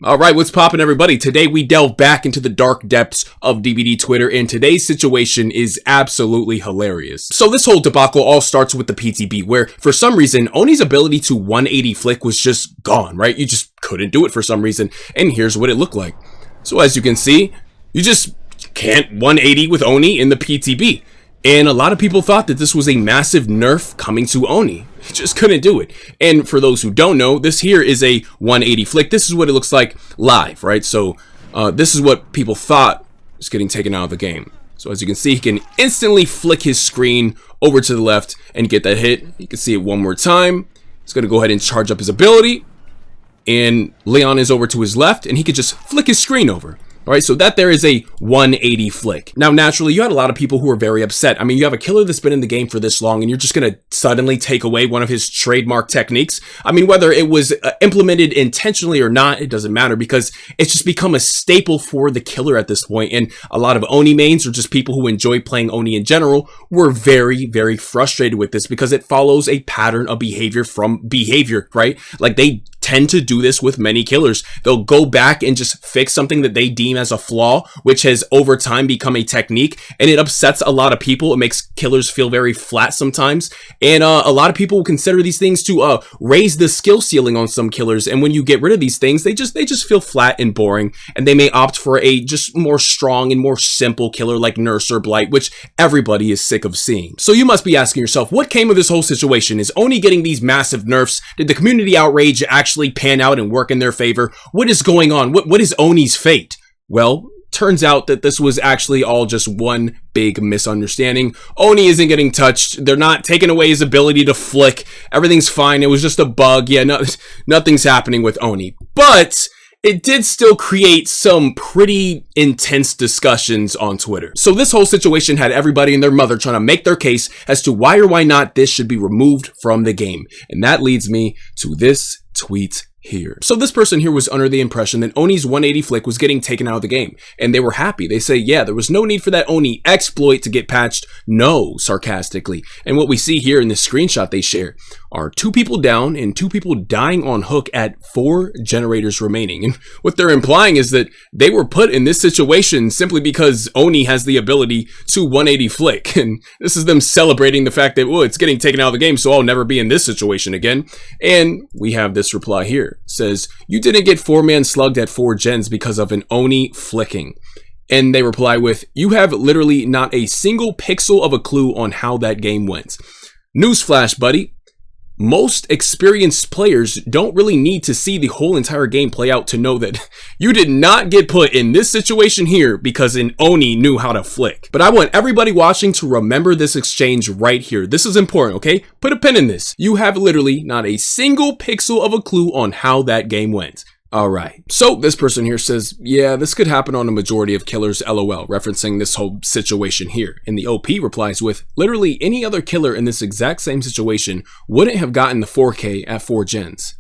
Alright, what's poppin' everybody? Today we delve back into the dark depths of DBD Twitter, and today's situation is absolutely hilarious. So this whole debacle all starts with the PTB, where for some reason, Oni's ability to 180 flick was just gone, right? You just couldn't do it for some reason, and here's what it looked like. So as you can see, you just can't 180 with Oni in the PTB. And a lot of people thought that this was a massive nerf coming to Oni. You just couldn't do it. And for those who don't know, this here is a 180 flick. This is what it looks like live, right? So this is what people thought was getting taken out of the game. So as you can see, he can instantly flick his screen over to the left and get that hit. You can see it one more time. He's going to go ahead and charge up his ability. And Leon is over to his left, and he could just flick his screen over. All right, so that there is a 180 flick. Now, naturally, you had a lot of people who were very upset. I mean, you have a killer that's been in the game for this long, and you're just going to suddenly take away one of his trademark techniques. I mean, whether it was implemented intentionally or not, it doesn't matter, because it's just become a staple for the killer at this point. And a lot of Oni mains, or just people who enjoy playing Oni in general, were very, very frustrated with this, because it follows a pattern of behavior from behavior, right? Like, they tend to do this with many killers. They'll go back and just fix something that they deem as a flaw, which has over time become a technique, and it upsets a lot of people. It makes killers feel very flat sometimes, and a lot of people will consider these things to raise the skill ceiling on some killers. And when you get rid of these things, they just feel flat and boring, and they may opt for a just more strong and more simple killer like Nurse or Blight, which everybody is sick of seeing. So you must be asking yourself, what came of this whole situation? Is Oni getting these massive nerfs? Did the community outrage actually pan out and work in their favor? What is going on? What is Oni's fate? Well, turns out that this was actually all just one big misunderstanding. Oni isn't getting touched. They're not taking away his ability to flick. Everything's fine. It was just a bug. Yeah, nothing's happening with Oni. But it did still create some pretty intense discussions on Twitter. So this whole situation had everybody and their mother trying to make their case as to why or why not this should be removed from the game. And that leads me to this tweet here. So this person here was under the impression that Oni's 180 flick was getting taken out of the game, and they were happy. They say, yeah, there was no need for that Oni exploit to get patched. No, sarcastically. And what we see here in this screenshot they share are 2 people down and 2 people dying on hook at 4 generators remaining. And what they're implying is that they were put in this situation simply because Oni has the ability to 180 flick. And this is them celebrating the fact that, well, it's getting taken out of the game, so I'll never be in this situation again. And we have this reply here. It says, you didn't get 4-man slugged at 4 gens because of an Oni flicking. And they reply with, you have literally not a single pixel of a clue on how that game went. Newsflash, buddy. Most experienced players don't really need to see the whole entire game play out to know that you did not get put in this situation here because an Oni knew how to flick. But I want everybody watching to remember this exchange right here. This is important, okay? Put a pin in this. You have literally not a single pixel of a clue on how that game went. Alright, so this person here says, yeah, this could happen on a majority of killers, lol, referencing this whole situation here. And the OP replies with, literally any other killer in this exact same situation wouldn't have gotten the 4K at 4 gens.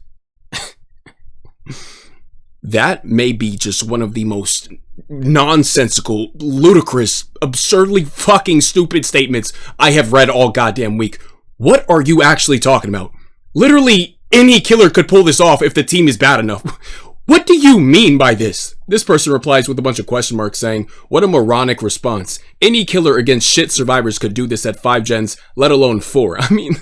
That may be just one of the most nonsensical, ludicrous, absurdly fucking stupid statements I have read all goddamn week. What are you actually talking about? Literally any killer could pull this off if the team is bad enough. What do you mean by this? This person replies with a bunch of question marks saying, what a moronic response. Any killer against shit survivors could do this at 5 gens, let alone 4. I mean,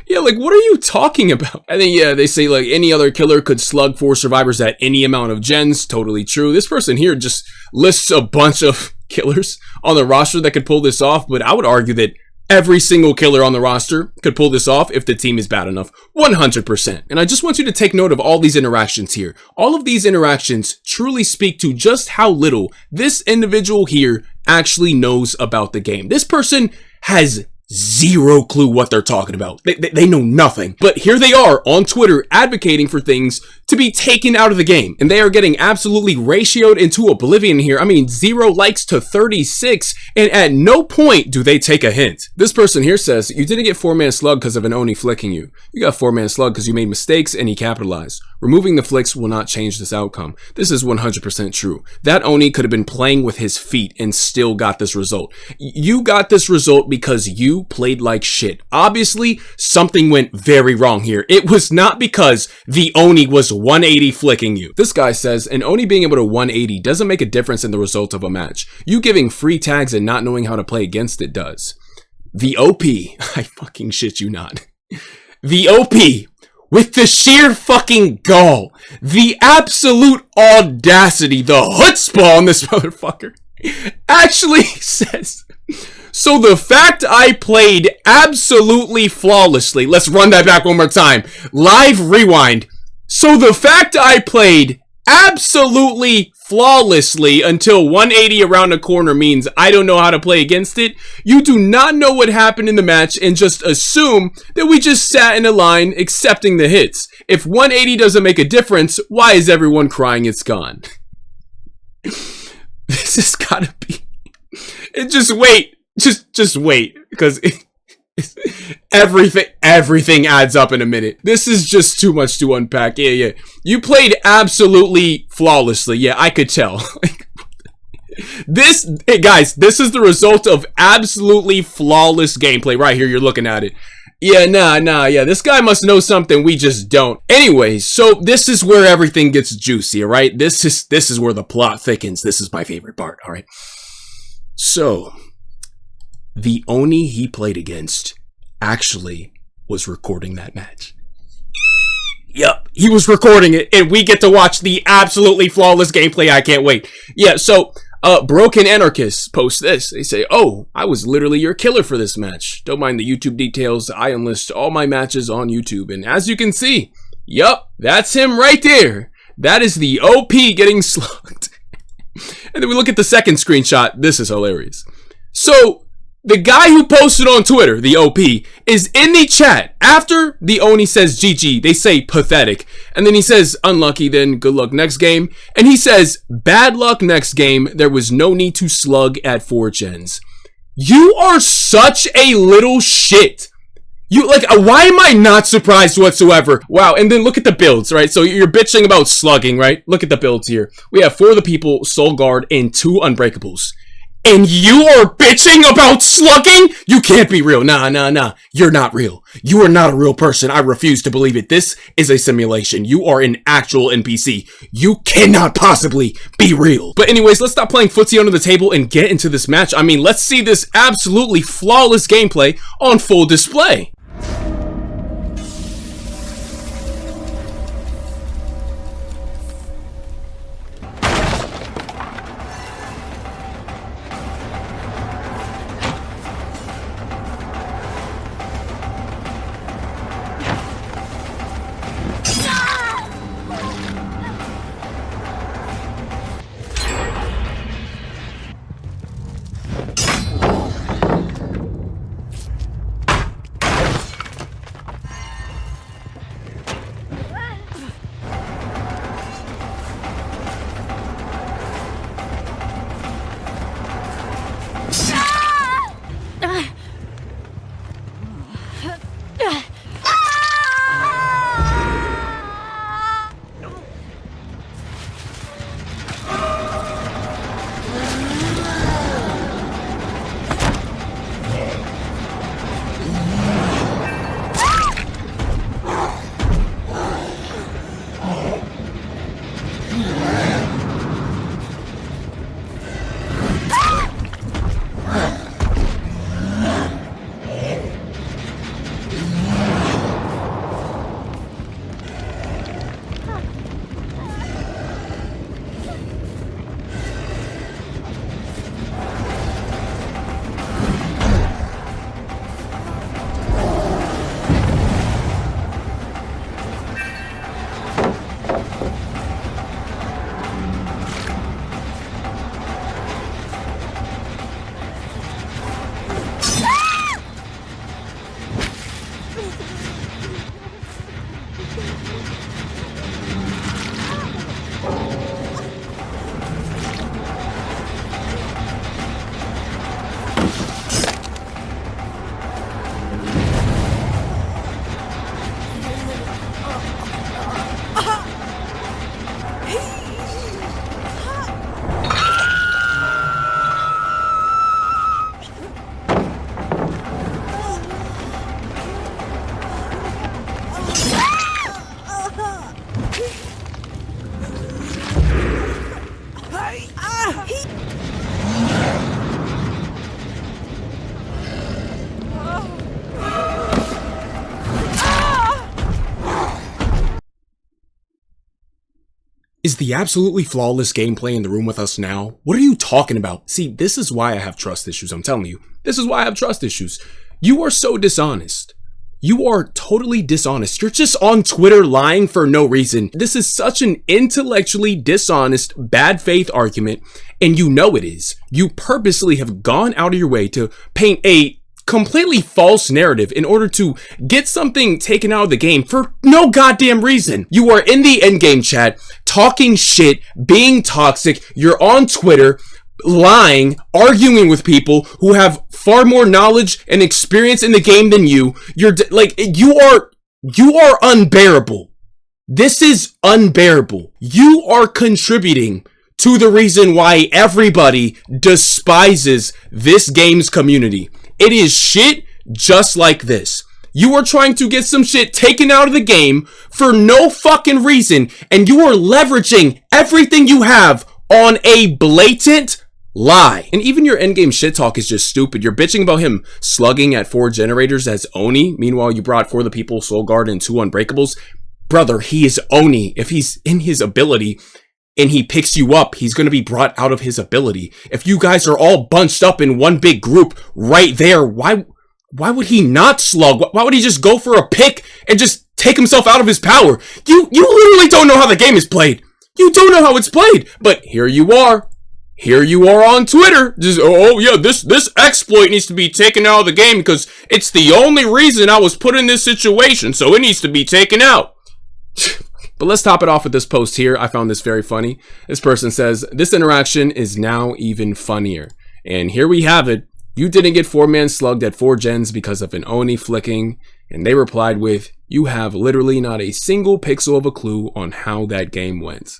yeah, like, what are you talking about? And then, yeah, they say, like, any other killer could slug 4 survivors at any amount of gens. Totally true. This person here just lists a bunch of killers on the roster that could pull this off, but I would argue that every single killer on the roster could pull this off if the team is bad enough. 100%. And I just want you to take note of all these interactions here. All of these interactions truly speak to just how little this individual here actually knows about the game. This person has zero clue what they're talking about. They know nothing. But here they are on Twitter advocating for things to be taken out of the game. And they are getting absolutely ratioed into oblivion here. I mean, 0 likes to 36, and at no point do they take a hint. This person here says, you didn't get 4-man slug because of an Oni flicking you. You got 4-man slug because you made mistakes and he capitalized. Removing the flicks will not change this outcome. This is 100% true. That Oni could have been playing with his feet and still got this result. You got this result because you you played like shit. Obviously, something went very wrong here. It was not because the Oni was 180 flicking you. This guy says, an Oni being able to 180 doesn't make a difference in the result of a match. You giving free tags and not knowing how to play against it does. The OP, I fucking shit you not. The OP, with the sheer fucking gall, the absolute audacity, the chutzpah on this motherfucker, actually says, so the fact I played absolutely flawlessly, let's run that back one more time, live rewind. So the fact I played absolutely flawlessly until 180 around the corner means I don't know how to play against it. You do not know what happened in the match and just assume that we just sat in a line accepting the hits. If 180 doesn't make a difference, why is everyone crying it's gone? This has gotta be... Just wait. Just wait. Because everything adds up in a minute. This is just too much to unpack. Yeah. You played absolutely flawlessly. Yeah, I could tell. Hey guys, this is the result of absolutely flawless gameplay right here. You're looking at it. Yeah, nah. Yeah, this guy must know something we just don't. Anyways, so this is where everything gets juicy, all right? This is where the plot thickens. This is my favorite part, all right? So, the Oni he played against actually was recording that match. Yep, he was recording it, and we get to watch the absolutely flawless gameplay. I can't wait. Yeah, so, Broken Anarchists post this. They say, oh, I was literally your killer for this match. Don't mind the YouTube details. I enlist all my matches on YouTube. And as you can see, yup, that's him right there. That is the OP getting slugged. And then we look at the second screenshot. This is hilarious. So, the guy who posted on Twitter, the OP, is in the chat. After the Oni says GG, they say pathetic. And then he says, unlucky, then good luck next game. And he says, bad luck next game. There was no need to slug at 4 gens. You are such a little shit. Why am I not surprised whatsoever? Wow, and then look at the builds, right? So you're bitching about slugging, right? Look at the builds here. We have 4 of the people, Soul Guard, and 2 Unbreakables. And you are bitching about slugging? You can't be real. Nah. You're not real. You are not a real person. I refuse to believe it. This is a simulation. You are an actual NPC. You cannot possibly be real. But anyways, let's stop playing footsie under the table and get into this match. I mean, let's see this absolutely flawless gameplay on full display. Is the absolutely flawless gameplay in the room with us now? What are you talking about? See, this is why I have trust issues. I'm telling you, this is why I have trust issues. You are so dishonest. You are totally dishonest. You're just on Twitter lying for no reason. This is such an intellectually dishonest, bad faith argument, and you know it is. You purposely have gone out of your way to paint a completely false narrative in order to get something taken out of the game for no goddamn reason. You are in the endgame chat, talking shit, being toxic. You're on Twitter, lying, arguing with people who have far more knowledge and experience in the game than you. You are unbearable. This is unbearable. You are contributing to the reason why everybody despises this game's community. It is shit just like this. You are trying to get some shit taken out of the game for no fucking reason, and you are leveraging everything you have on a blatant lie. And even your endgame shit talk is just stupid. You're bitching about him slugging at 4 generators as Oni. Meanwhile, you brought 4 of the people, Soul Guard and 2 Unbreakables. Brother, he is Oni. If he's in his ability and he picks you up, he's going to be brought out of his ability. If you guys are all bunched up in one big group right there, why would he not slug? Why would he just go for a pick and just take himself out of his power? You literally don't know how the game is played. You don't know how it's played. But here you are. Here you are on Twitter. Just, oh yeah, this exploit needs to be taken out of the game because it's the only reason I was put in this situation, so it needs to be taken out. But let's top it off with this post here. I found this very funny. This person says, this interaction is now even funnier. And here we have it. You didn't get 4-man slugged at 4 gens because of an Oni flicking. And they replied with, you have literally not a single pixel of a clue on how that game went.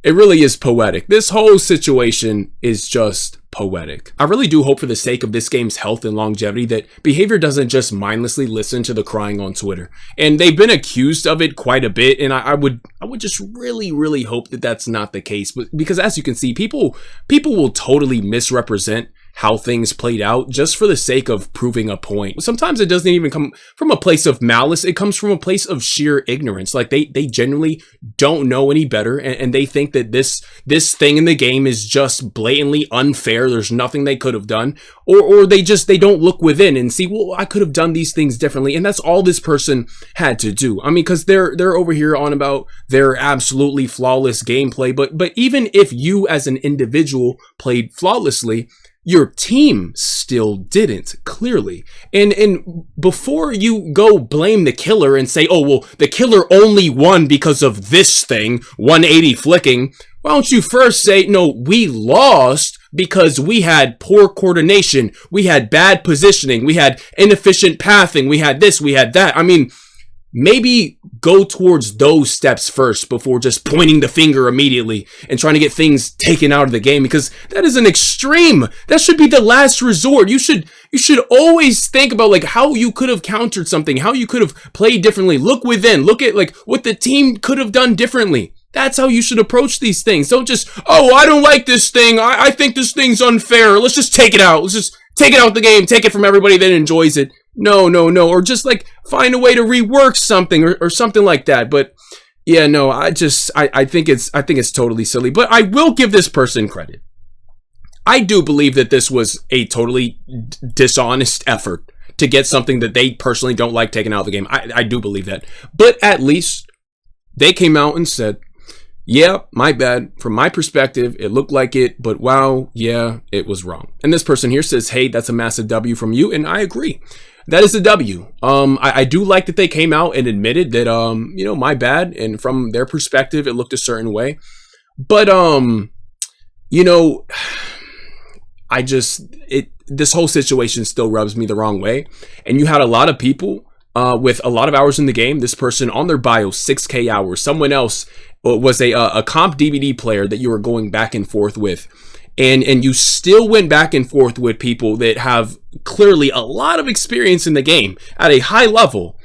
It really is poetic. This whole situation is just poetic. I really do hope for the sake of this game's health and longevity that Behavior doesn't just mindlessly listen to the crying on Twitter. And they've been accused of it quite a bit, and I would just really hope that that's not the case. But because as you can see, people will totally misrepresent how things played out just for the sake of proving a point. Sometimes it doesn't even come from a place of malice. It comes from a place of sheer ignorance. Like they genuinely don't know any better, and they think that this thing in the game is just blatantly unfair. There's nothing they could have done, or they don't look within and see, well, I could have done these things differently. And that's all this person had to do. I mean, because they're over here on about their absolutely flawless gameplay, but even if you as an individual played flawlessly, your team still didn't, clearly. And before you go blame the killer and say, oh, well, the killer only won because of this thing, 180 flicking, why don't you first say, no, we lost because we had poor coordination, we had bad positioning, we had inefficient pathing, we had this, we had that. I mean, maybe go towards those steps first before just pointing the finger immediately and trying to get things taken out of the game, because that is an extreme. That should be the last resort. You should always think about like how you could have countered something, how you could have played differently. Look within, look at like what the team could have done differently. That's how you should approach these things. Don't just, oh, I don't like this thing. I think this thing's unfair. Let's just take it out. Let's just take it out of the game. Take it from everybody that enjoys it. No. Or just like find a way to rework something or something like that. But yeah, no, I think it's totally silly. But I will give this person credit. I do believe that this was a totally dishonest effort to get something that they personally don't like taken out of the game. I do believe that. But at least they came out and said, yeah, my bad. From my perspective, it looked like it, but wow, yeah, it was wrong. And this person here says, hey, that's a massive W from you. And I agree. That is a W. I do like that they came out and admitted that, my bad. And from their perspective, it looked a certain way. But, this whole situation still rubs me the wrong way. And you had a lot of people with a lot of hours in the game. This person on their bio, 6K hours. Someone else was a comp DBD player that you were going back and forth with. And you still went back and forth with people that have clearly a lot of experience in the game at a high level.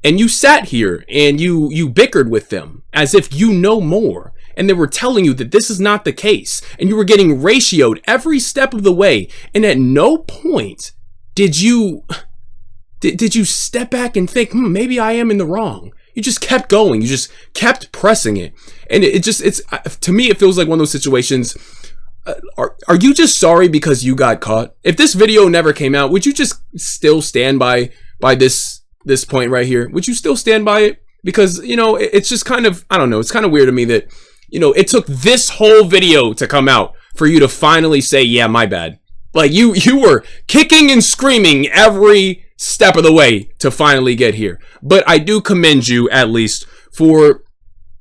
And you sat here and you bickered with them as if you know more. And they were telling you that this is not the case. And you were getting ratioed every step of the way. And at no point did you step back and think, maybe I am in the wrong. you just kept going. You just kept pressing it. And it's to me, it feels like one of those situations. Are you just sorry because you got caught? If this video never came out, would you just still stand by this point right here? Would you still stand by it? Because, you know, it's just kind of, I don't know, it's kind of weird to me that, you know, it took this whole video to come out for you to finally say, yeah, my bad. Like you were kicking and screaming every step of the way to finally get here. But I do commend you at least for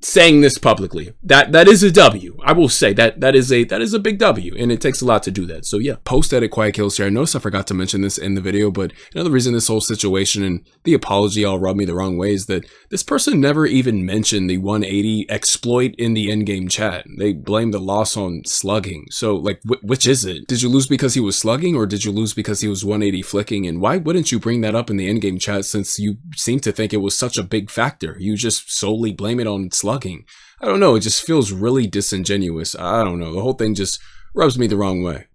saying this publicly. That is a W. I will say that is a big W, and it takes a lot to do that. So yeah, post edit quiet kills here. I noticed I forgot to mention this in the video, but another reason this whole situation and the apology all rubbed me the wrong way is that this person never even mentioned the 180 exploit in the in-game chat. They blamed the loss on slugging. So like, which is it? Did you lose because he was slugging, or did you lose because he was 180 flicking? And why wouldn't you bring that up in the in-game chat, since you seem to think it was such a big factor? You just solely blame it on slugging. I don't know, it just feels really disingenuous. I don't know, the whole thing just rubs me the wrong way.